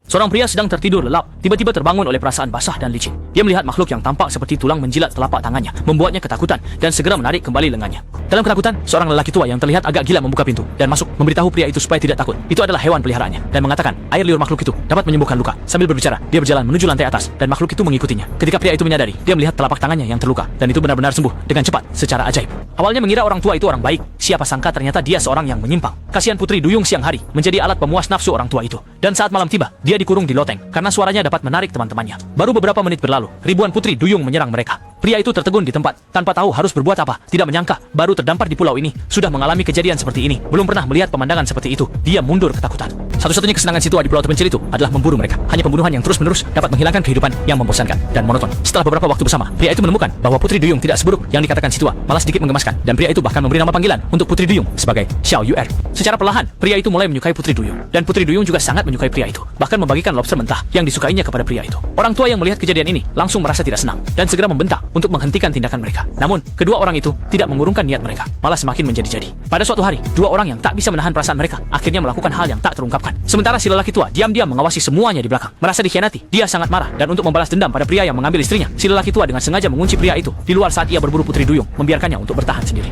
Seorang pria sedang tertidur lelap, tiba-tiba terbangun oleh perasaan basah dan licin. Dia melihat makhluk yang tampak seperti tulang menjilat telapak tangannya, membuatnya ketakutan dan segera menarik kembali lengannya. Dalam ketakutan, seorang lelaki tua yang terlihat agak gila membuka pintu dan masuk, memberitahu pria itu supaya tidak takut. Itu adalah hewan peliharaannya dan mengatakan air liur makhluk itu dapat menyembuhkan luka. Sambil berbicara, dia berjalan menuju lantai atas dan makhluk itu mengikutinya. Ketika pria itu menyadari, dia melihat telapak tangannya yang terluka dan itu benar-benar sembuh dengan cepat secara ajaib. Awalnya mengira orang tua itu orang baik, siapa sangka ternyata dia seorang yang menyimpang. Kasihan Putri Duyung siang hari menjadi alat pemuas nafsu orang tua itu. Dan saat malam tiba, dia dikurung di loteng karena suaranya dapat menarik teman-temannya. Baru beberapa menit berlalu, ribuan Putri Duyung menyerang mereka. Pria itu tertegun di tempat, tanpa tahu harus berbuat apa. Tidak menyangka, baru terdampar di pulau ini, sudah mengalami kejadian seperti ini. Belum pernah melihat pemandangan seperti itu. Dia mundur ketakutan. Satu-satunya kesenangan si tua di pulau terpencil itu adalah memburu mereka. Hanya pembunuhan yang terus-menerus dapat menghilangkan kehidupan yang membosankan dan monoton. Setelah beberapa waktu bersama, pria itu menemukan bahwa Putri Duyung tidak seburuk yang dikatakan si tua, malah sedikit menggemaskan. Dan pria itu bahkan memberi nama panggilan untuk Putri Duyung sebagai Xiao Yuer. Secara perlahan, pria itu mulai menyukai Putri Duyung. Dan Putri Duyung juga sangat menyukai pria itu. Bahkan membagikan lobster mentah yang disukainya kepada pria itu. Orang tua yang melihat kejadian ini langsung merasa tidak senang dan segera membentak untuk menghentikan tindakan mereka. Namun, kedua orang itu tidak mengurungkan niat mereka, malah semakin menjadi-jadi. Pada suatu hari, dua orang yang tak bisa menahan perasaan mereka akhirnya melakukan hal yang tak terungkapkan. Sementara si lelaki tua diam-diam mengawasi semuanya di belakang. Merasa dikhianati, dia sangat marah dan untuk membalas dendam pada pria yang mengambil istrinya, si lelaki tua dengan sengaja mengunci pria itu di luar saat ia berburu Putri Duyung, membiarkannya untuk bertahan sendiri.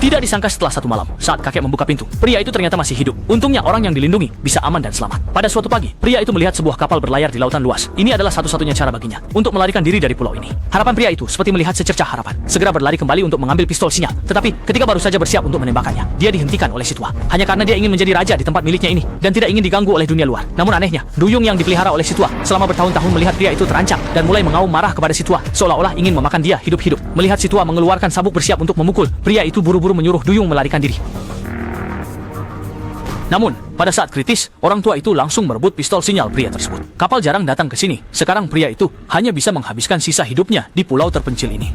Tidak disangka setelah satu malam, saat kakek membuka pintu, pria itu ternyata masih hidup. Untungnya orang yang dilindungi bisa aman dan selamat. Pada suatu pagi, pria itu melihat sebuah kapal berlayar di lautan luas. Ini adalah satu-satunya cara baginya untuk melarikan diri dari pulau ini. Harapan pria itu seperti melihat secercah harapan. Segera berlari kembali untuk mengambil pistol sinyal. Tetapi ketika baru saja bersiap untuk menembakkannya, dia dihentikan oleh si tua. Hanya karena dia ingin menjadi raja di tempat miliknya ini dan tidak ingin diganggu oleh dunia luar. Namun anehnya, Duyung yang dipelihara oleh si tua selama bertahun-tahun melihat pria itu terancam dan mulai mengaum marah kepada si tua, seolah-olah ingin memakan dia hidup-hidup. Melihat si tua mengeluarkan sabuk bersiap untuk memukul, pria itu buru-buru menyuruh Duyung melarikan diri. Namun, pada saat kritis, orang tua itu langsung merebut pistol sinyal pria tersebut. Kapal jarang datang ke sini. Sekarang pria itu hanya bisa menghabiskan sisa hidupnya di pulau terpencil ini.